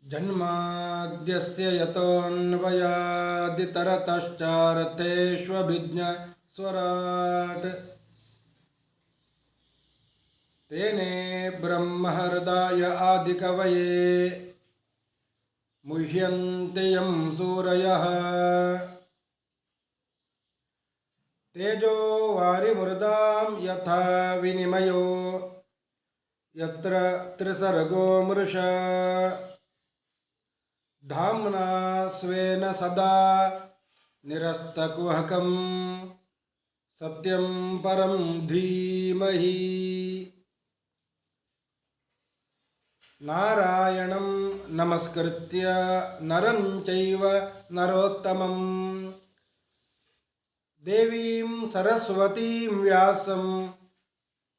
ಜನ್ಮಾದ್ಯಸ್ಯ ಯತೋನ್ವಯಾದಿತರತಶ್ಚಾರ್ಥೇಷ್ವಭಿಜ್ಞಸ್ವರಾಟ್ ತೇನೇ ಬ್ರಹ್ಮಹೃದಾಯ ಆದಿಕವಯೇ ಮುಹ್ಯಂತೆ M ಸೂರಯಃ ತೇಜೋ ವಾರಿಮೃದಾಂ ಯಥಾ ವಿನಿಮಯೋ ಯತ್ರ ತ್ರಿಸರ್ಗೋ ಮೃಷಾ ಧಾಮ್ನಾ ಸ್ವೇನ ಸದಾ ನಿರಸ್ತಕುಹಕಂ ಸತ್ಯಂ ಪರಂ ಧೀಮಹಿ. ನಾರಾಯಣಂ ನಮಸ್ಕೃತ್ಯ ನರಂ ಚೈವ ನರೋತ್ತಮಂ ದೇವೀಂ ಸರಸ್ವತೀಂ ವ್ಯಾಸಂ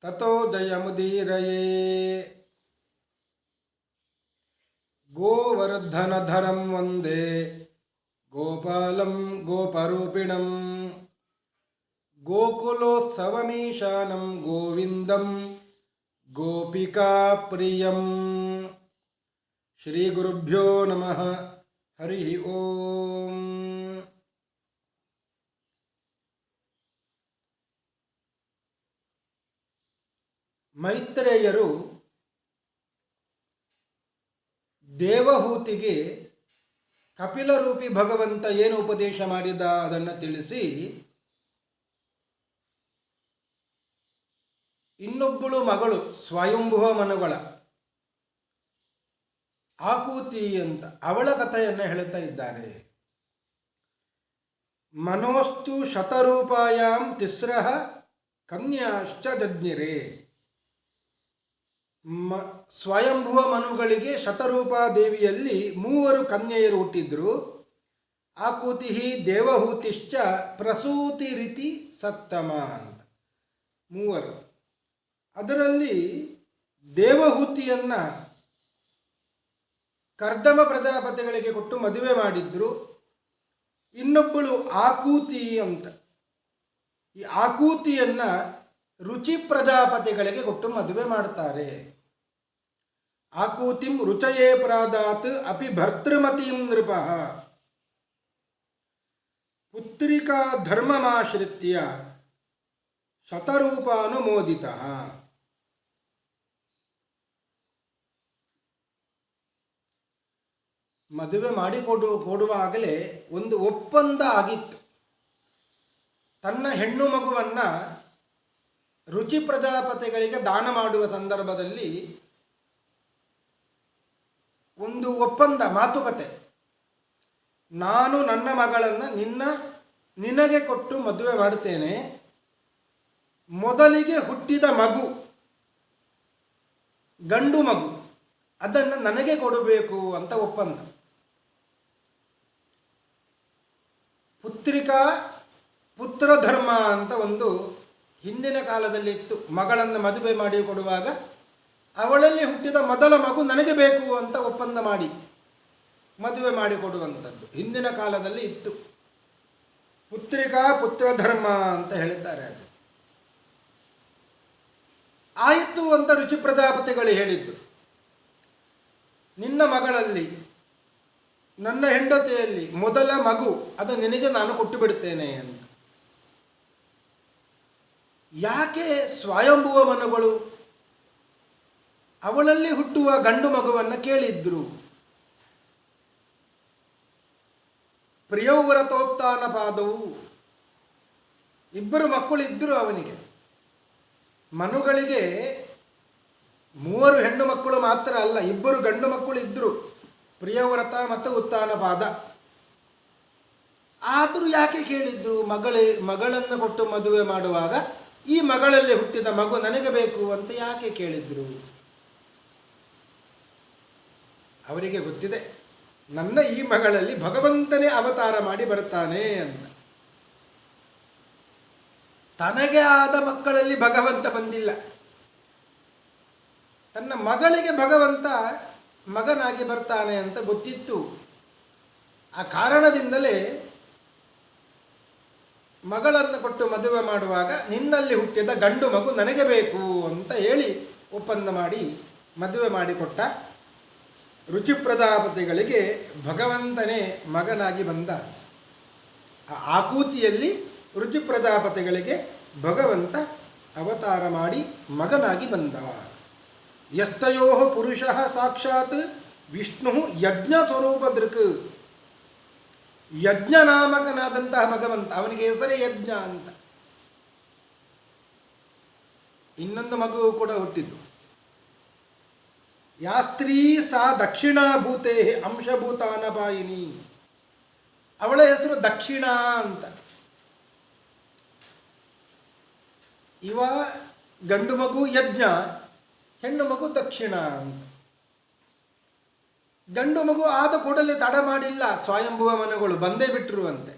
ತತೋ ಜಯಮುದೀರಯೇ. ಗೋವರ್ಧನಧರಂ ವಂದೇ ಗೋಪಾಲಂ ಗೋಪರೂಪಿಣಂ ಗೋಕುಲೋತ್ಸವಮೀಶಾನಂ ಗೋವಿಂದಂ ಗೋಪಿಕಾಪ್ರಿಯಂ. ಶ್ರೀ ಗುರುಭ್ಯೋ ನಮಃ. ಹರಿ ಓಂ. ಮೈತ್ರೇಯರು ದೇವಹೂತಿಗೆ ಕಪಿಲರೂಪಿ ಭಗವಂತ ಏನು ಉಪದೇಶ ಮಾಡಿದ ಅದನ್ನು ತಿಳಿಸಿ, ಇನ್ನೊಬ್ಬಳು ಮಗಳು ಸ್ವಯಂಭುವ ಮನುಗಳ ಆಕೂತಿ ಅಂತ ಅವಳ ಕಥೆಯನ್ನು ಹೇಳ್ತಾ ಇದ್ದಾರೆ. ಮನೋಸ್ತು ಶತರೂಪಾಯಾಂ ತಿಸ್ರಃ ಕನ್ಯಾಶ್ಚ ಜಜ್ಞಿರೆ. ಸ್ವಯಂಭುವ ಮನುಗಳಿಗೆ ಶತರೂಪಾದೇವಿಯಲ್ಲಿ 3 ಕನ್ಯೆಯರು ಹುಟ್ಟಿದ್ರು. ಆಕೂತಿ ದೇವಹೂತಿಶ್ಚ ಪ್ರಸೂತಿ ರೀತಿ ಸಪ್ತಮ ಅಂತ 3. ಅದರಲ್ಲಿ ದೇವಹೂತಿಯನ್ನು ಕರ್ದಮ ಪ್ರಜಾಪತಿಗಳಿಗೆ ಕೊಟ್ಟು ಮದುವೆ ಮಾಡಿದ್ರು. ಇನ್ನೊಬ್ಬಳು ಆಕೂತಿ ಅಂತ, ಈ ಆಕೂತಿಯನ್ನು ರುಚಿ ಪ್ರಜಾಪತಿಗಳಿಗೆ ಕೊಟ್ಟು ಮದುವೆ ಮಾಡ್ತಾರೆ. ಆಕೂತಿಂ ರುಚಯೇ ಪ್ರಾದಾತ್ ಅಪಿ ಭರ್ತೃಮತೀಂ ನೃಪಃ ಪುತ್ರಿಕಾ ಧರ್ಮಮಾಶ್ರಿತ್ಯ ಶತರೂಪಾನುಮೋದಿತಃ. ಮದುವೆ ಕೊಡುವಾಗಲೇ ಒಂದು ಒಪ್ಪಂದ ಆಗಿತ್ತು. ತನ್ನ ಹೆಣ್ಣು ಮಗುವನ್ನು ರುಚಿ ಪ್ರಜಾಪತಿಗಳಿಗೆ ದಾನ ಮಾಡುವ ಸಂದರ್ಭದಲ್ಲಿ ಒಂದು ಒಪ್ಪಂದ, ಮಾತುಕತೆ. ನಾನು ನನ್ನ ಮಗಳನ್ನು ನಿನಗೆ ಕೊಟ್ಟು ಮದುವೆ ಮಾಡುತ್ತೇನೆ, ಮೊದಲಿಗೆ ಹುಟ್ಟಿದ ಮಗು ಗಂಡು ಮಗು ಅದನ್ನು ನನಗೆ ಕೊಡಬೇಕು ಅಂತ ಒಪ್ಪಂದ. ಪುತ್ರ ಧರ್ಮ ಅಂತ ಒಂದು ಹಿಂದಿನ ಕಾಲದಲ್ಲಿ ಇತ್ತು. ಮಗಳನ್ನು ಮದುವೆ ಮಾಡಿ ಕೊಡುವಾಗ ಅವಳಲ್ಲಿ ಹುಟ್ಟಿದ ಮೊದಲ ಮಗು ನನಗೆ ಬೇಕು ಅಂತ ಒಪ್ಪಂದ ಮಾಡಿ ಮದುವೆ ಮಾಡಿಕೊಡುವಂಥದ್ದು ಹಿಂದಿನ ಕಾಲದಲ್ಲಿ ಇತ್ತು. ಪುತ್ರ ಧರ್ಮ ಅಂತ ಹೇಳಿದ್ದಾರೆ. ಅದು ಆಯಿತು ಅಂತ ರುಚಿ ಪ್ರಜಾಪತಿಗಳು ಹೇಳಿದ್ದು, ನಿನ್ನ ಮಗಳಲ್ಲಿ ನನ್ನ ಹೆಂಡತಿಯಲ್ಲಿ ಮೊದಲ ಮಗು ಅದು ನಿನಗೆ ನಾನು ಕೊಟ್ಟು ಬಿಡುತ್ತೇನೆ ಅಂತ. ಯಾಕೆ ಸ್ವಯಂಭುವ ಮನುಗಳು ಅವಳಲ್ಲಿ ಹುಟ್ಟುವ ಗಂಡು ಮಗುವನ್ನು ಕೇಳಿದ್ರು? ಪ್ರಿಯವ್ರತೋತ್ಥಾನ ಪಾದವು, 2 ಮಕ್ಕಳಿದ್ದರು ಅವನಿಗೆ. ಮನುಗಳಿಗೆ 3 ಹೆಣ್ಣು ಮಕ್ಕಳು ಮಾತ್ರ ಅಲ್ಲ, 2 ಗಂಡು ಮಕ್ಕಳು ಇದ್ದರು, ಪ್ರಿಯವ್ರತ ಮತ್ತು ಉತ್ಥಾನ ಪಾದ. ಆದರೂ ಯಾಕೆ ಕೇಳಿದ್ರು? ಮಗಳನ್ನು ಕೊಟ್ಟು ಮದುವೆ ಮಾಡುವಾಗ ಈ ಮಗಳಲ್ಲಿ ಹುಟ್ಟಿದ ಮಗು ನನಗೆ ಬೇಕು ಅಂತ ಯಾಕೆ ಕೇಳಿದ್ರು? ಅವರಿಗೆ ಗೊತ್ತಿದೆ, ನನ್ನ ಈ ಮಗಳಲ್ಲಿ ಭಗವಂತನೇ ಅವತಾರ ಮಾಡಿ ಬರ್ತಾನೆ ಅಂತ. ತನಗೆ ಆದ ಮಕ್ಕಳಲ್ಲಿ ಭಗವಂತ ಬಂದಿಲ್ಲ, ತನ್ನ ಮಗಳಿಗೆ ಭಗವಂತ ಮಗನಾಗಿ ಬರ್ತಾನೆ ಅಂತ ಗೊತ್ತಿತ್ತು. ಆ ಕಾರಣದಿಂದಲೇ ಮಗಳನ್ನು ಕೊಟ್ಟು ಮದುವೆ ಮಾಡುವಾಗ ನಿನ್ನಲ್ಲಿ ಹುಟ್ಟಿದ ಗಂಡು ಮಗು ನನಗೆ ಬೇಕು ಅಂತ ಹೇಳಿ ಒಪ್ಪಂದ ಮಾಡಿ ಮದುವೆ ಮಾಡಿಕೊಟ್ಟ. ರುಚಿ ಪ್ರಜಾಪತಿಗಳಿಗೆ ಭಗವಂತನೇ ಮಗನಾಗಿ ಬಂದ. ಆ ಆಕೂತಿಯಲ್ಲಿ ರುಚಿ ಪ್ರಜಾಪತಿಗಳಿಗೆ ಭಗವಂತ ಅವತಾರ ಮಾಡಿ ಮಗನಾಗಿ ಬಂದ. ಯಸ್ತಯೋ ಪುರುಷ ಸಾಕ್ಷಾತ್ ವಿಷ್ಣು ಯಜ್ಞ ಸ್ವರೂಪ ದೃಕ್. ಯಜ್ಞ ನಾಮಕನಾದಂತಹ ಭಗವಂತ, ಅವನಿಗೆ ಹೆಸರೇ ಯಜ್ಞ ಅಂತ. ಇನ್ನೊಂದು ಮಗು ಕೂಡ ಹುಟ್ಟಿದ್ದು. ಯಾ ಸ್ತ್ರೀ ಸಾ ದಕ್ಷಿಣಾಭೂತೆ ಅಂಶಭೂತಾನಪಾಯಿನಿ. ಅವಳ ಹೆಸರು ದಕ್ಷಿಣ ಅಂತ. ಇವ ಗಂಡು ಮಗು ಯಜ್ಞ, ಹೆಣ್ಣು ಮಗು ದಕ್ಷಿಣ ಅಂತ. ಗಂಡು ಮಗು ಆದ ಕೂಡಲೇ ತಡ ಮಾಡಿಲ್ಲ, ಸ್ವಯಂಭುವ ಮನೆಗಳು ಬಂದೇ ಬಿಟ್ಟಿರುವಂತೆ.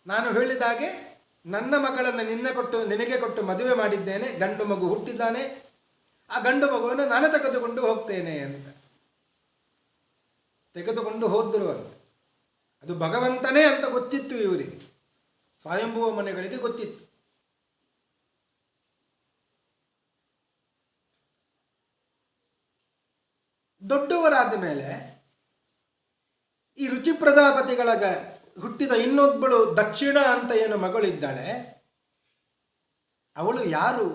ನಾನು ಹೇಳಿದಾಗೆ ನನ್ನ ಮಗಳನ್ನು ನಿನಗೆ ಕೊಟ್ಟು ಮದುವೆ ಮಾಡಿದ್ದೇನೆ, ಗಂಡು ಮಗು ಹುಟ್ಟಿದ್ದಾನೆ, ಆ ಗಂಡು ಮಗುವನ್ನು ನಾನು ತೆಗೆದುಕೊಂಡು ಹೋಗ್ತೇನೆ ಅಂತ ತೆಗೆದುಕೊಂಡು ಹೋದ್ರು ಅಂತ. ಅದು ಭಗವಂತನೇ ಅಂತ ಗೊತ್ತಿತ್ತು ಇವರಿಗೆ, ಸ್ವಯಂಭುವ ಮನೆಗಳಿಗೆ ಗೊತ್ತಿತ್ತು. ದೊಡ್ಡವರಾದ ಮೇಲೆ ಈ ರುಚಿ ಪ್ರಜಾಪತಿಗಳ ಹುಟ್ಟಿದ ಇನ್ನೊಬ್ಬಳು ದಕ್ಷಿಣ ಅಂತ ಏನು ಮಗಳಿದ್ದಾಳೆ, ಅವಳು ಯಾರು?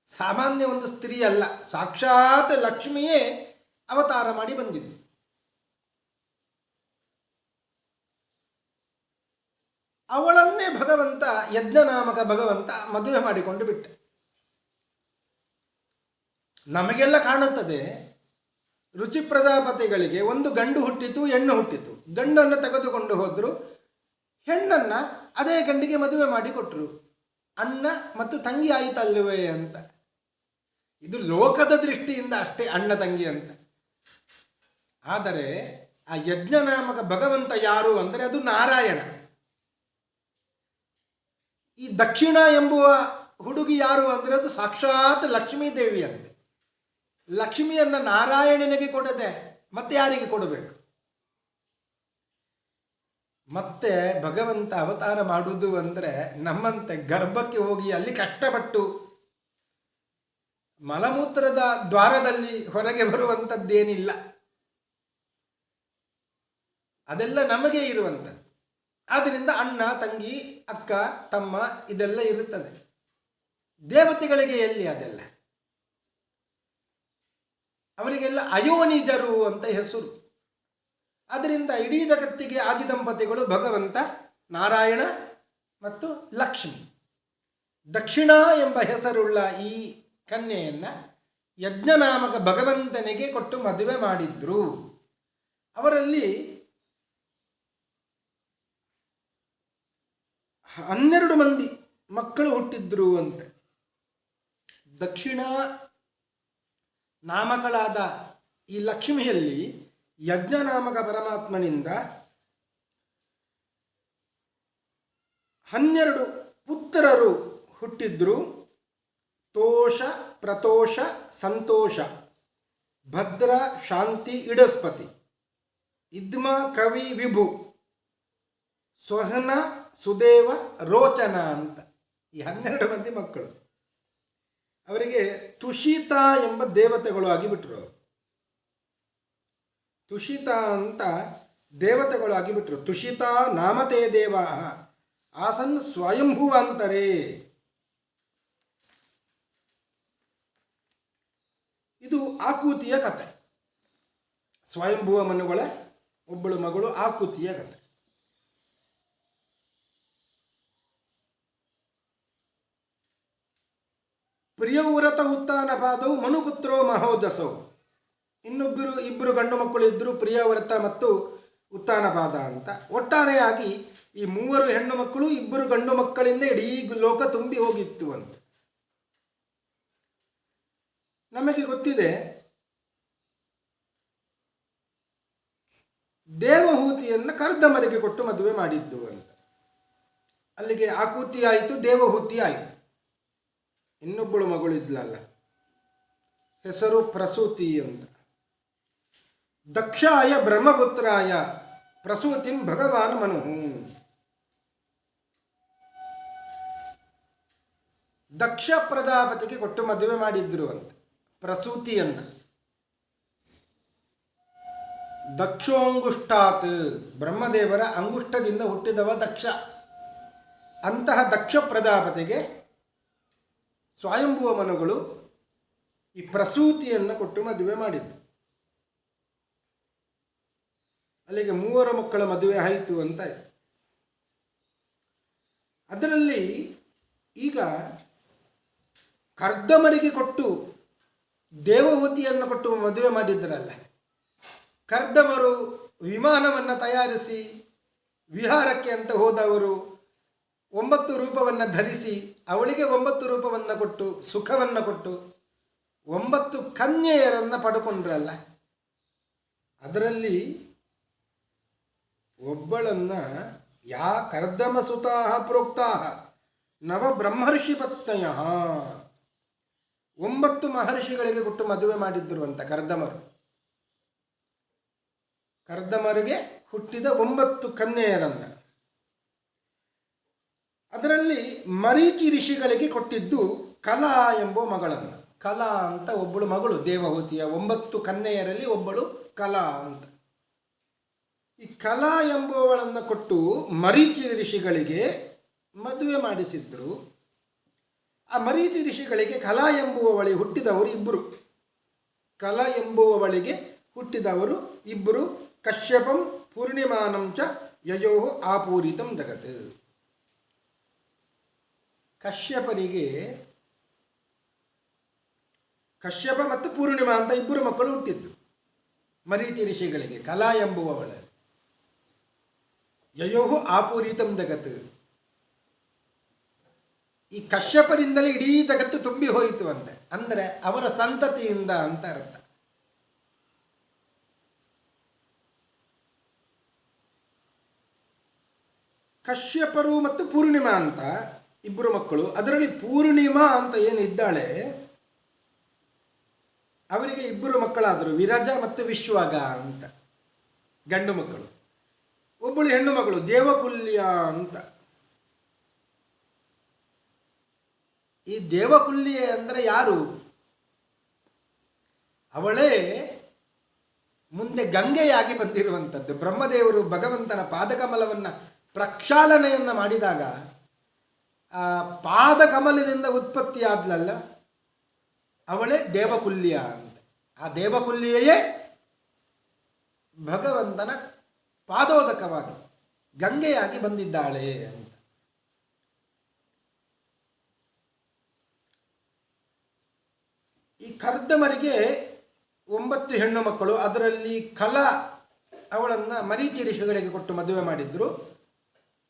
ಸಾಮಾನ್ಯ ಒಂದು ಸ್ತ್ರೀ ಅಲ್ಲ, ಸಾಕ್ಷಾತ್ ಲಕ್ಷ್ಮಿಯೇ ಅವತಾರ ಮಾಡಿ ಬಂದಿದ್ದು. ಅವಳನ್ನೇ ಭಗವಂತ, ಯಜ್ಞನಾಮಕ ಭಗವಂತ ಮದುವೆ ಮಾಡಿಕೊಂಡು ಬಿಟ್ಟ. ನಮಗೆಲ್ಲ ಕಾಣುತ್ತದೆ, ರುಚಿ ಪ್ರಜಾಪತಿಗಳಿಗೆ ಒಂದು ಗಂಡು ಹುಟ್ಟಿತು, ಹೆಣ್ಣು ಹುಟ್ಟಿತು. ಗಂಡನ್ನು ತೆಗೆದುಕೊಂಡು ಹೋದರು, ಹೆಣ್ಣನ್ನು ಅದೇ ಗಂಡಿಗೆ ಮದುವೆ ಮಾಡಿ ಕೊಟ್ಟರು. ಅಣ್ಣ ಮತ್ತು ತಂಗಿ ಆಯಿತಲ್ವೇ ಅಂತ. ಇದು ಲೋಕದ ದೃಷ್ಟಿಯಿಂದ ಅಷ್ಟೇ ಅಣ್ಣ ತಂಗಿ ಅಂತ. ಆದರೆ ಆ ಯಜ್ಞನಾಮಕ ಭಗವಂತ ಯಾರು ಅಂದರೆ ಅದು ನಾರಾಯಣ. ಈ ದಕ್ಷಿಣ ಎಂಬುವ ಹುಡುಗಿ ಯಾರು ಅಂದರೆ ಅದು ಸಾಕ್ಷಾತ್ ಲಕ್ಷ್ಮೀ ದೇವಿ ಅಂತ. ಲಕ್ಷ್ಮಿಯನ್ನು ನಾರಾಯಣನಿಗೆ ಕೊಡದೆ ಮತ್ತೆ ಯಾರಿಗೆ ಕೊಡಬೇಕು? ಮತ್ತೆ ಭಗವಂತ ಅವತಾರ ಮಾಡುವುದು ಅಂದರೆ ನಮ್ಮಂತೆ ಗರ್ಭಕ್ಕೆ ಹೋಗಿ ಅಲ್ಲಿ ಕಷ್ಟಪಟ್ಟು ಮಲಮೂತ್ರದ ದ್ವಾರದಲ್ಲಿ ಹೊರಗೆ ಬರುವಂಥದ್ದೇನಿಲ್ಲ. ಅದೆಲ್ಲ ನಮಗೆ ಇರುವಂಥದ್ದು. ಆದ್ದರಿಂದ ಅಣ್ಣ ತಂಗಿ ಅಕ್ಕ ತಮ್ಮ ಇದೆಲ್ಲ ಇರುತ್ತದೆ. ದೇವತೆಗಳಿಗೆ ಎಲ್ಲಿ ಅದೆಲ್ಲ? ಅವರಿಗೆಲ್ಲ ಅಯೋನಿಜರು ಅಂತ ಹೆಸರು. ಅದರಿಂದ ಇಡೀ ಜಗತ್ತಿಗೆ ಆದಿದಂಪತಿಗಳು ಭಗವಂತ, ನಾರಾಯಣ ಮತ್ತು ಲಕ್ಷ್ಮಿ. ದಕ್ಷಿಣ ಎಂಬ ಹೆಸರುಳ್ಳ ಈ ಕನ್ಯೆಯನ್ನು ಯಜ್ಞನಾಮಕ ಭಗವಂತನಿಗೆ ಕೊಟ್ಟು ಮದುವೆ ಮಾಡಿದ್ರು. ಅವರಲ್ಲಿ 12 ಮಂದಿ ಮಕ್ಕಳು ಹುಟ್ಟಿದ್ರು ಅಂತೆ. ದಕ್ಷಿಣ ನಾಮಕಳಾದ ಈ ಲಕ್ಷ್ಮಿಯಲ್ಲಿ ಯಜ್ಞನಾಮಕ ಪರಮಾತ್ಮನಿಂದ 12 ಪುತ್ರರು ಹುಟ್ಟಿದ್ರು. ತೋಷ, ಪ್ರತೋಷ, ಸಂತೋಷ, ಭದ್ರ, ಶಾಂತಿ, ಇಡಸ್ಪತಿ, ಇದ್ಮ, ಕವಿ, ವಿಭು, ಸ್ವಹನ, ಸುದೇವ, ರೋಚನ ಅಂತ ಈ 12 ಮಂದಿ ಮಕ್ಕಳು. ಅವರಿಗೆ ತುಷಿತ ಎಂಬ ದೇವತೆಗಳು ಆಗಿಬಿಟ್ರು. ತುಷಿತ ಅಂತ ದೇವತೆಗಳು ಆಗಿಬಿಟ್ರು. ತುಷಿತ ನಾಮತೇ ದೇವಾ ಆಸನ್ ಸ್ವಯಂಭುವಾಂತರೇ. ಇದು ಆಕೂತಿಯ ಕಥೆ. ಸ್ವಯಂಭುವ ಮನುಗಳ ಒಬ್ಬಳು ಮಗಳು ಆಕೂತಿಯ ಕಥೆ. ಪ್ರಿಯವ್ರತ ಉತ್ತಾನಪಾದವು ಮನುಪುತ್ರೋ ಮಹೋದಸವು. ಇಬ್ಬರು ಗಂಡು ಮಕ್ಕಳು ಇದ್ದರು, ಪ್ರಿಯವ್ರತ ಮತ್ತು ಉತ್ತಾನಪಾದ ಅಂತ. ಒಟ್ಟಾರೆಯಾಗಿ ಈ 3 ಹೆಣ್ಣು ಮಕ್ಕಳು 2 ಗಂಡು ಮಕ್ಕಳಿಂದ ಇಡೀ ಲೋಕ ತುಂಬಿ ಹೋಗಿತ್ತು ಅಂತ. ನಮಗೆ ಗೊತ್ತಿದೆ, ದೇವಹೂತಿಯನ್ನು ಕರ್ದಮರಿಗೆ ಕೊಟ್ಟು ಮದುವೆ ಮಾಡಿದ್ದು ಅಂತ. ಅಲ್ಲಿಗೆ ಆಕೂತಿ ಆಯಿತು, ದೇವಹೂತಿ ಆಯಿತು. ಇನ್ನೊಬ್ಬಳು ಮಗಳಿದ್ಲಲ್ಲ, ಹೆಸರು ಪ್ರಸೂತಿ ಅಂತ. ದಕ್ಷಾಯ ಬ್ರಹ್ಮಪುತ್ರಾಯ ಪ್ರಸೂತಿಂ ಭಗವಾನ್ ಮನುಹು. ದಕ್ಷ ಪ್ರಜಾಪತಿಗೆ ಕೊಟ್ಟು ಮದುವೆ ಮಾಡಿದ್ರು ಅಂತ ಪ್ರಸೂತಿಯನ್ನು. ದಕ್ಷೋಂಗುಷ್ಟಾತ್, ಬ್ರಹ್ಮದೇವರ ಅಂಗುಷ್ಟದಿಂದ ಹುಟ್ಟಿದವ ದಕ್ಷ. ಅಂತಹ ದಕ್ಷ ಪ್ರಜಾಪತಿಗೆ ಸ್ವಯಂಭುವ ಮನುಗಳು ಈ ಪ್ರಸೂತಿಯನ್ನು ಕೊಟ್ಟು ಮದುವೆ ಮಾಡಿದ್ದು. ಅಲ್ಲಿಗೆ 3 ಮಕ್ಕಳ ಮದುವೆ ಆಯಿತು ಅಂತ. ಅದರಲ್ಲಿ ಈಗ ಕರ್ದಮರಿಗೆ ಕೊಟ್ಟು ದೇವಹೂತಿಯನ್ನು ಕೊಟ್ಟು ಮದುವೆ ಮಾಡಿದ್ದರಲ್ಲ, ಕರ್ದಮರು ವಿಮಾನವನ್ನು ತಯಾರಿಸಿ ವಿಹಾರಕ್ಕೆ ಅಂತ ಹೋದವರು 9 ರೂಪವನ್ನು ಧರಿಸಿ ಅವಳಿಗೆ 9 ರೂಪವನ್ನು ಕೊಟ್ಟು ಸುಖವನ್ನು ಕೊಟ್ಟು 9 ಕನ್ಯೆಯರನ್ನು ಪಡ್ಕೊಂಡ್ರಲ್ಲ. ಅದರಲ್ಲಿ ಒಬ್ಬಳನ್ನು ಯಾ ಕರ್ದಮ ಸುತಾ ಪ್ರೋಕ್ತಾ ನವ ಬ್ರಹ್ಮರ್ಷಿ ಪತ್ನಯ, 9 ಮಹರ್ಷಿಗಳಿಗೆ ಕೊಟ್ಟು ಮದುವೆ ಮಾಡಿದ್ದರು ಅಂತ ಕರ್ದಮರು. ಕರ್ದಮರಿಗೆ ಹುಟ್ಟಿದ 9 ಕನ್ಯೆಯರನ್ನು. ಅದರಲ್ಲಿ ಮರೀಚಿ ಋಷಿಗಳಿಗೆ ಕೊಟ್ಟಿದ್ದು ಕಲಾ ಎಂಬ ಮಗಳನ್ನು. ಕಲಾ ಅಂತ ಒಬ್ಬಳು ಮಗಳು ದೇವಹೂತಿಯ, 9 ಕನ್ಯೆಯರಲ್ಲಿ ಒಬ್ಬಳು ಕಲಾ ಅಂತ. ಈ ಕಲಾ ಎಂಬುವಳನ್ನು ಕೊಟ್ಟು ಮರೀಚಿ ಋಷಿಗಳಿಗೆ ಮದುವೆ ಮಾಡಿಸಿದ್ರು. ಆ ಮರೀಚಿ ಋಷಿಗಳಿಗೆ ಕಲಾ ಎಂಬುವವಳಿಗೆ ಹುಟ್ಟಿದವರು ಇಬ್ಬರು. ಕಲಾ ಎಂಬುವವಳಿಗೆ ಹುಟ್ಟಿದವರು ಇಬ್ಬರು, ಕಶ್ಯಪಂ ಪೂರ್ಣಿಮಾನಂ ಚ ಯಯೋ ಆಪೂರಿತಂ ಜಗತ್. ಕಶ್ಯಪನಿಗೆ ಕಶ್ಯಪ ಮತ್ತು ಪೂರ್ಣಿಮಾ ಅಂತ ಇಬ್ಬರು ಮಕ್ಕಳು ಹುಟ್ಟಿದ್ದು ಮರೀಚಿ ಋಷಿಗಳಿಗೆ, ಕಲಾ ಎಂಬುವವಳ. ಯಯೋ ಆಪೂರಿತಂ ಜಗತ್. ಈ ಕಶ್ಯಪರಿಂದಲೇ ಇಡೀ ಜಗತ್ತು ತುಂಬಿ ಹೋಯಿತು ಅಂತೆ, ಅಂದರೆ ಅವರ ಸಂತತಿಯಿಂದ ಅಂತ ಅರ್ಥ. ಕಶ್ಯಪರು ಮತ್ತು ಪೂರ್ಣಿಮಾ ಅಂತ ಇಬ್ಬರು ಮಕ್ಕಳು. ಅದರಲ್ಲಿ ಪೂರ್ಣಿಮಾ ಅಂತ ಏನಿದ್ದಾಳೆ ಅವರಿಗೆ ಇಬ್ಬರು ಮಕ್ಕಳಾದರು, ವಿರಜ ಮತ್ತು ವಿಶ್ವಗ ಅಂತ ಗಂಡು ಮಕ್ಕಳು. ಒಬ್ಬಳು ಹೆಣ್ಣು ಮಗಳು ದೇವಕುಲ್ಯ ಅಂತ. ಈ ದೇವಕುಲ್ಯ ಅಂದರೆ ಯಾರು? ಅವಳೇ ಮುಂದೆ ಗಂಗೆಯಾಗಿ ಬಂದಿರುವಂಥದ್ದು. ಬ್ರಹ್ಮದೇವರು ಭಗವಂತನ ಪಾದಕಮಲವನ್ನು ಪ್ರಕ್ಷಾಳನೆಯನ್ನು ಮಾಡಿದಾಗ ಆ ಪಾದಕಮಲದಿಂದ ಉತ್ಪತ್ತಿಯಾದ್ಲಲ್ಲ, ಅವಳೇ ದೇವಕುಲ್ಯ ಅಂತ. ಆ ದೇವಕುಲ್ಯೆಯೇ ಭಗವಂತನ ಪಾದೋದಕವಾಗಿ ಗಂಗೆಯಾಗಿ ಬಂದಿದ್ದಾಳೆ ಅಂತ. ಈ ಕರ್ದಮರಿಗೆ 9 ಹೆಣ್ಣು ಮಕ್ಕಳು. ಅದರಲ್ಲಿ ಕಲಾ ಅವಳನ್ನು ಮರೀಚಿ ಋಷಿಗಳಿಗೆ ಕೊಟ್ಟು ಮದುವೆ ಮಾಡಿದ್ರು.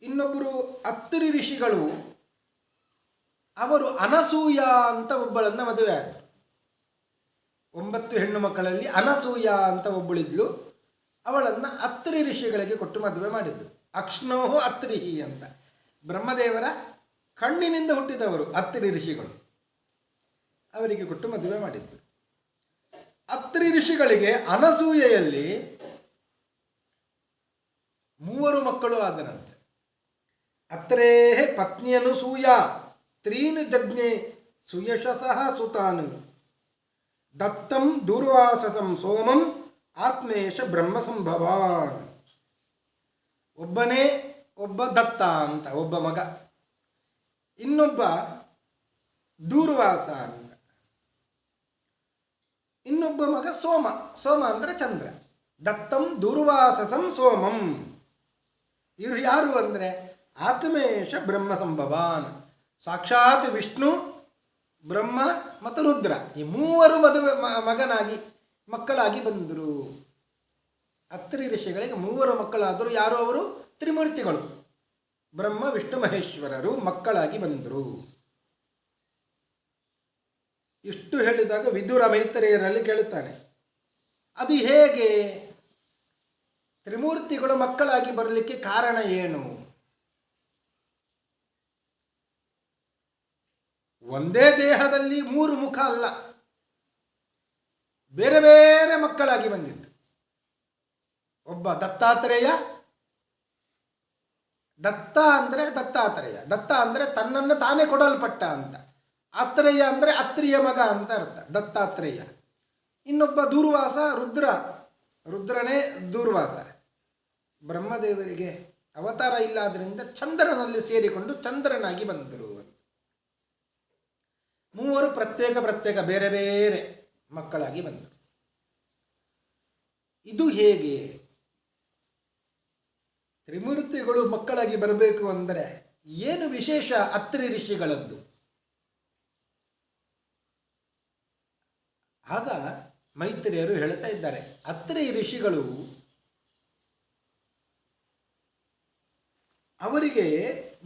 ಇನ್ನೊಬ್ಬರು ಅತ್ರಿ ಋಷಿಗಳು, ಅವರು ಅನಸೂಯ ಅಂತ ಒಬ್ಬಳನ್ನು ಮದುವೆ ಆದರು. 9 ಹೆಣ್ಣು ಮಕ್ಕಳಲ್ಲಿ ಅನಸೂಯ ಅಂತ ಒಬ್ಬಳಿದ್ಲು. ಅವಳನ್ನು ಅತ್ರಿ ಋಷಿಗಳಿಗೆ ಕೊಟ್ಟು ಮದುವೆ ಮಾಡಿದ್ರು. ಅಕ್ಷ್ಣೋಹು ಅತ್ರಿಹಿ ಅಂತ. ಬ್ರಹ್ಮದೇವರ ಕಣ್ಣಿನಿಂದ ಹುಟ್ಟಿದವರು ಅತ್ರಿ ಋಷಿಗಳು, ಅವರಿಗೆ ಕೊಟ್ಟು ಮದುವೆ ಮಾಡಿದ್ರು. ಅತ್ರಿ ಋಷಿಗಳಿಗೆ ಅನಸೂಯೆಯಲ್ಲಿ 3 ಮಕ್ಕಳು ಆದರಂತೆ. ಅತ್ರೇ ಪತ್ನಿಯನುಸೂಯ ತ್ರೀನ್ ಜಜ್ಞೆ ಸುಯಶಸಃ ಸುತಾನ್ ದತ್ತಂ ದೂರ್ವಾಸಸಂ ಸೋಮಂ ಆತ್ಮೇಶ ಬ್ರಹ್ಮ ಸಂಭವಾನ್. ಒಬ್ಬ ದತ್ತ ಅಂತ ಒಬ್ಬ ಮಗ, ಇನ್ನೊಬ್ಬ ದೂರ್ವಾಸ ಅಂತ, ಇನ್ನೊಬ್ಬ ಮಗ ಸೋಮ. ಸೋಮ ಅಂದರೆ ಚಂದ್ರ. ದತ್ತಂ ದೂರ್ವಾಸಸಂ ಸೋಮಂ. ಇವರು ಯಾರು ಅಂದರೆ ಆತ್ಮೇಶ ಬ್ರಹ್ಮ ಸಂಭವಾನ್. ಸಾಕ್ಷಾತ್ ವಿಷ್ಣು, ಬ್ರಹ್ಮ ಮತ್ತು ರುದ್ರ, ಈ 3 ಮದುವೆ ಮಕ್ಕಳಾಗಿ ಬಂದರು. ಅತ್ರಿ ಋಷಿಗಳಿಗೆ 3 ಮಕ್ಕಳಾದರು. ಯಾರು ಅವರು? ತ್ರಿಮೂರ್ತಿಗಳು, ಬ್ರಹ್ಮ ವಿಷ್ಣು ಮಹೇಶ್ವರರು ಮಕ್ಕಳಾಗಿ ಬಂದರು. ಇಷ್ಟು ಹೇಳಿದಾಗ ವಿದುರ ಮೈತ್ರೇಯರಲ್ಲಿ ಕೇಳುತ್ತಾನೆ, ಅದು ಹೇಗೆ ತ್ರಿಮೂರ್ತಿಗಳು ಮಕ್ಕಳಾಗಿ ಬರಲಿಕ್ಕೆ ಕಾರಣ ಏನು? ಒಂದೇ ದೇಹದಲ್ಲಿ 3 ಮುಖ ಅಲ್ಲ, ಬೇರೆ ಬೇರೆ ಮಕ್ಕಳಾಗಿ ಬಂದಿದ್ದು. ಒಬ್ಬ ದತ್ತಾತ್ರೇಯ, ದತ್ತ ಅಂದರೆ ದತ್ತಾತ್ರೇಯ, ದತ್ತ ಅಂದರೆ ತನ್ನನ್ನು ತಾನೇ ಕೊಡಲ್ಪಟ್ಟ ಅಂತ. ಆತ್ರೇಯ ಅಂದರೆ ಅತ್ರಿಯ ಮಗ ಅಂತ ಅರ್ಥ, ದತ್ತಾತ್ರೇಯ. ಇನ್ನೊಬ್ಬ ದೂರ್ವಾಸ, ರುದ್ರ, ರುದ್ರನೇ ದೂರ್ವಾಸ. ಬ್ರಹ್ಮದೇವರಿಗೆ ಅವತಾರ ಇಲ್ಲ ಆದ್ದರಿಂದ ಚಂದ್ರನಲ್ಲಿ ಸೇರಿಕೊಂಡು ಚಂದ್ರನಾಗಿ ಬಂದರು. ಮೂವರು ಪ್ರತ್ಯೇಕ ಪ್ರತ್ಯೇಕ ಬೇರೆ ಬೇರೆ ಮಕ್ಕಳಾಗಿ ಬಂದರು. ಇದು ಹೇಗೆ ತ್ರಿಮೂರ್ತಿಗಳು ಮಕ್ಕಳಾಗಿ ಬರಬೇಕು ಅಂದರೆ ಏನು ವಿಶೇಷ ಅತ್ರಿ ಋಷಿಗಳದ್ದು? ಆಗ ಮೈತ್ರಿಯರು ಹೇಳ್ತಾ ಇದ್ದಾರೆ, ಅತ್ರಿ ಋಷಿಗಳು ಅವರಿಗೆ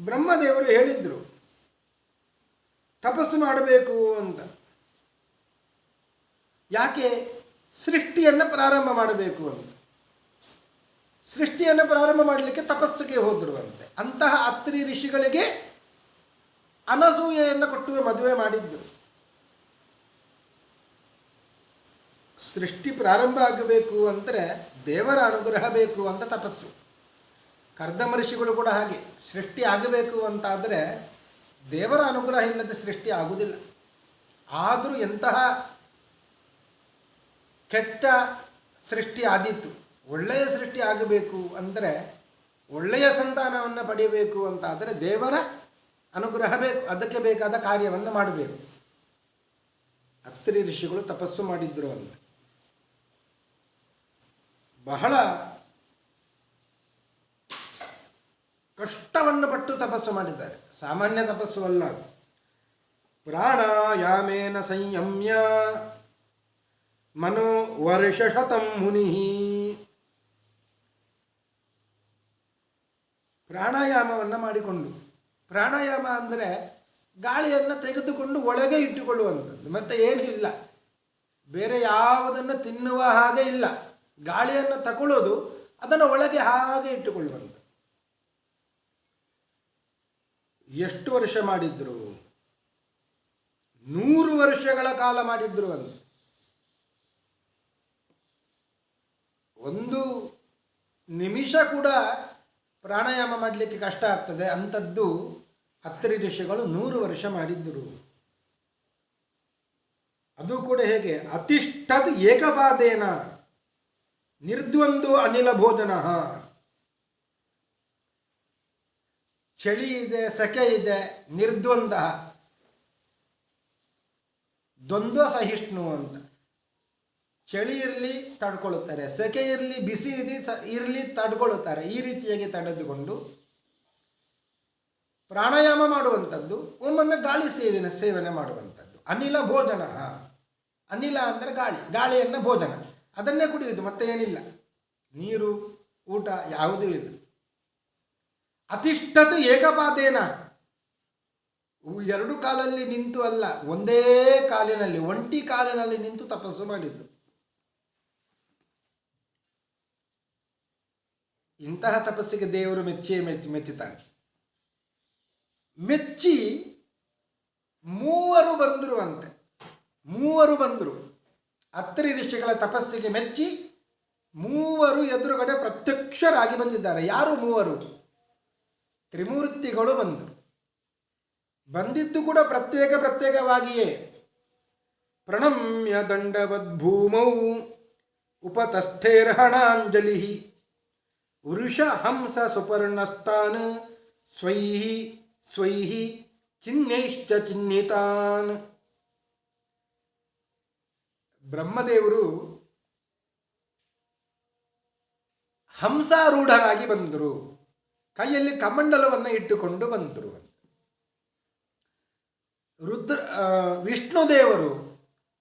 ಬ್ರಹ್ಮದೇವರು ಹೇಳಿದ್ರು ತಪಸ್ಸು ಮಾಡಬೇಕು ಅಂತ. ಯಾಕೆ? ಸೃಷ್ಟಿಯನ್ನು ಪ್ರಾರಂಭ ಮಾಡಬೇಕು ಅಂತ. ಸೃಷ್ಟಿಯನ್ನು ಪ್ರಾರಂಭ ಮಾಡಲಿಕ್ಕೆ ತಪಸ್ಸಿಗೆ ಹೋದರು ಅಂತೆ. ಅಂತಹ ಅತ್ರಿ ಋಷಿಗಳಿಗೆ ಅನಸೂಯೆಯನ್ನು ಕೊಟ್ಟು ಮದುವೆ ಮಾಡಿದ್ದರು. ಸೃಷ್ಟಿ ಪ್ರಾರಂಭ ಆಗಬೇಕು ಅಂದರೆ ದೇವರ ಅನುಗ್ರಹ ಬೇಕು ಅಂತ ತಪಸ್ಸು. ಕರ್ದಮ ಋಷಿಗಳು ಕೂಡ ಹಾಗೆ, ಸೃಷ್ಟಿ ಆಗಬೇಕು ಅಂತಾದರೆ ದೇವರ ಅನುಗ್ರಹ ಇಲ್ಲದೆ ಸೃಷ್ಟಿ ಆಗುವುದಿಲ್ಲ. ಆದರೂ ಎಂತಹ ಕೆಟ್ಟ ಸೃಷ್ಟಿ ಆದೀತು. ಒಳ್ಳೆಯ ಸೃಷ್ಟಿ ಆಗಬೇಕು ಅಂದರೆ, ಒಳ್ಳೆಯ ಸಂತಾನವನ್ನು ಪಡೆಯಬೇಕು ಅಂತಾದರೆ ದೇವರ ಅನುಗ್ರಹ ಬೇಕು. ಅದಕ್ಕೆ ಬೇಕಾದ ಕಾರ್ಯವನ್ನು ಮಾಡಬೇಕು. ಅತ್ರಿ ಋಷಿಗಳು ತಪಸ್ಸು ಮಾಡಿದ್ರು ಅಂದರೆ ಬಹಳ ಕಷ್ಟವನ್ನು ಪಟ್ಟು ತಪಸ್ಸು ಮಾಡಿದ್ದಾರೆ. ಸಾಮಾನ್ಯ ತಪಸ್ಸು ಅಲ್ಲ. ಪ್ರಾಣಾಯಾಮೇನ ಸಂಯಮ್ಯ ಮನೋ ವರ್ಷಶತಂ ಮುನಿ. ಪ್ರಾಣಾಯಾಮವನ್ನು ಮಾಡಿಕೊಂಡು, ಪ್ರಾಣಾಯಾಮ ಅಂದರೆ ಗಾಳಿಯನ್ನು ತೆಗೆದುಕೊಂಡು ಒಳಗೆ ಇಟ್ಟುಕೊಳ್ಳುವಂಥದ್ದು, ಮತ್ತೆ ಏನೂ ಇಲ್ಲ. ಬೇರೆ ಯಾವುದನ್ನು ತಿನ್ನುವ ಹಾಗೆ ಇಲ್ಲ. ಗಾಳಿಯನ್ನು ತಗೊಳ್ಳೋದು, ಅದನ್ನು ಒಳಗೆ ಹಾಗೆ ಇಟ್ಟುಕೊಳ್ಳುವಂಥದ್ದು. ಎಷ್ಟು ವರ್ಷ ಮಾಡಿದ್ರು? 100 ವರ್ಷಗಳ ಕಾಲ ಮಾಡಿದ್ರು ಅಂತ. ಒಂದು ನಿಮಿಷ ಕೂಡ ಪ್ರಾಣಾಯಾಮ ಮಾಡಲಿಕ್ಕೆ ಕಷ್ಟ ಆಗ್ತದೆ. ಅಂಥದ್ದು ಅತ್ರಿ ಋಷಿಗಳು 100 ವರ್ಷ ಮಾಡಿದ್ದರು. ಅದು ಕೂಡ ಹೇಗೆ? ಅತಿಷ್ಠದ್ ಏಕಪಾದೇನ ನಿರ್ದ್ವಂದ್ವ ಅನಿಲ ಭೋಜನ. ಚಳಿ ಇದೆ, ಸೆಕೆ ಇದೆ, ನಿರ್ದ್ವಂದ, ದ್ವಂದ್ವ ಸಹಿಷ್ಣು ಅಂತ. ಚಳಿ ಇರಲಿ ತಡ್ಕೊಳ್ಳುತ್ತಾರೆ, ಸೆಕೆ ಇರಲಿ, ಬಿಸಿ ಇರಲಿ ತಡ್ಕೊಳ್ಳುತ್ತಾರೆ. ಈ ರೀತಿಯಾಗಿ ತಡೆದುಕೊಂಡು ಪ್ರಾಣಾಯಾಮ ಮಾಡುವಂಥದ್ದು. ಒಮ್ಮೊಮ್ಮೆ ಗಾಳಿ ಸೇವನೆ ಮಾಡುವಂಥದ್ದು. ಅನಿಲ ಭೋಜನ. ಅನಿಲ ಅಂದರೆ ಗಾಳಿ, ಗಾಳಿಯನ್ನು ಭೋಜನ, ಅದನ್ನೇ ಕುಡಿಯುವುದು, ಮತ್ತೆ ಏನಿಲ್ಲ. ನೀರು, ಊಟ ಯಾವುದೂ ಇಲ್ಲ. ಅತಿಷ್ಠತ್ ಏಕಪಾದೇನ, ಎರಡು ಕಾಲಲ್ಲಿ ನಿಂತು ಅಲ್ಲ, ಒಂದೇ ಕಾಲಿನಲ್ಲಿ, ಒಂಟಿ ಕಾಲಿನಲ್ಲಿ ನಿಂತು ತಪಸ್ಸು ಮಾಡಿದ್ದು. ಇಂತಹ ತಪಸ್ಸಿಗೆ ದೇವರು ಮೆಚ್ಚುತ್ತಾನೆ. ಮೆಚ್ಚಿ 3 ಬಂದರು ಅಂತೆ. 3 ಬಂದರು ಅತ್ರಿ ಋಷಿಗಳ ತಪಸ್ಸಿಗೆ ಮೆಚ್ಚಿ 3 ಎದುರುಗಡೆ ಪ್ರತ್ಯಕ್ಷರಾಗಿ ಬಂದಿದ್ದಾರೆ. ಯಾರು 3? ತ್ರಿಮೂರ್ತಿಗಳು ಬಂದರು. ಬಂದಿದ್ದು ಕೂಡ ಪ್ರತ್ಯೇಕವಾಗಿಯೇ. ಪ್ರಣಮ್ಯ ದಂಡವದ್ಭೂಮೌ ಉಪತಸ್ಥೇರ್ಹಣಾಂಜಲಿ ವೃಷ ಹಂಸ ಸುಪರ್ಣಸ್ತಾನ್ ಸ್ವೈಹಿ ಸ್ವೈಹಿ ಚಿಹ್ನೈಶ್ಚ ಚಿಹ್ನಿತಾನ್. ಬ್ರಹ್ಮದೇವರು ಹಂಸಾರೂಢರಾಗಿ ಬಂದರು. ಕೈಯಲ್ಲಿ ಕಮಂಡಲವನ್ನು ಇಟ್ಟುಕೊಂಡು ಬಂದರು. ವಿಷ್ಣುದೇವರು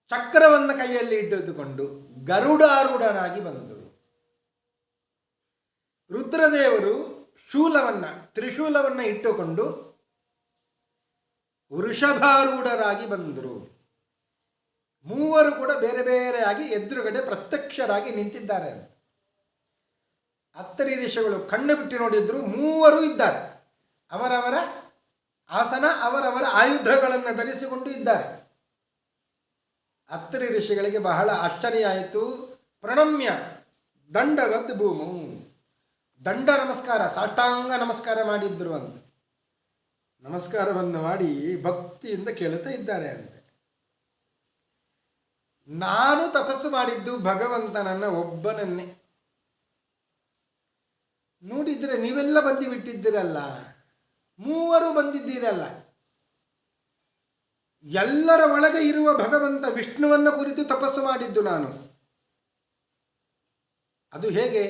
ಚಕ್ರವನ್ನು ಕೈಯಲ್ಲಿ ಇಟ್ಟುಕೊಂಡು ಗರುಡಾರೂಢರಾಗಿ ಬಂದರು. ರುದ್ರದೇವರು ತ್ರಿಶೂಲವನ್ನು ಇಟ್ಟುಕೊಂಡು ವೃಷಭಾರೂಢರಾಗಿ ಬಂದರು. 3 ಕೂಡ ಬೇರೆ ಬೇರೆಯಾಗಿ ಎದುರುಗಡೆ ಪ್ರತ್ಯಕ್ಷರಾಗಿ ನಿಂತಿದ್ದಾರೆ. ಅತ್ರಿ ಋಷಿಗಳು ಕಣ್ಣು ಬಿಟ್ಟು ನೋಡಿದ್ರು, 3 ಇದ್ದಾರೆ. ಅವರವರ ಆಸನ, ಅವರವರ ಆಯುಧಗಳನ್ನು ಧರಿಸಿಕೊಂಡು ಇದ್ದಾರೆ. ಅತ್ರಿ ಋಷಿಗಳಿಗೆ ಬಹಳ ಆಶ್ಚರ್ಯ ಆಯಿತು. ಪ್ರಣಮ್ಯ ದಂಡವದ್ ಭೂಮು, ದಂಡ ನಮಸ್ಕಾರ, ಸಾಷ್ಟಾಂಗ ನಮಸ್ಕಾರ ಮಾಡಿದ್ರು ಅಂತ. ನಮಸ್ಕಾರವನ್ನು ಮಾಡಿ ಭಕ್ತಿಯಿಂದ ಕೇಳುತ್ತಾ ಇದ್ದಾರೆ ಅಂತೆ. ನಾನು ತಪಸ್ಸು ಮಾಡಿದ್ದು ಭಗವಂತನನ್ನ ಒಬ್ಬನನ್ನೇ. ನೋಡಿದ್ರೆ ನೀವೆಲ್ಲ ಬಂದು ಬಿಟ್ಟಿದ್ದೀರಲ್ಲ, ಮೂವರು ಬಂದಿದ್ದೀರಲ್ಲ. ಎಲ್ಲರ ಒಳಗೆ ಇರುವ ಭಗವಂತ ವಿಷ್ಣುವನ್ನ ಕುರಿತು ತಪಸ್ಸು ಮಾಡಿದ್ದು ನಾನು. ಅದು ಹೇಗೆ?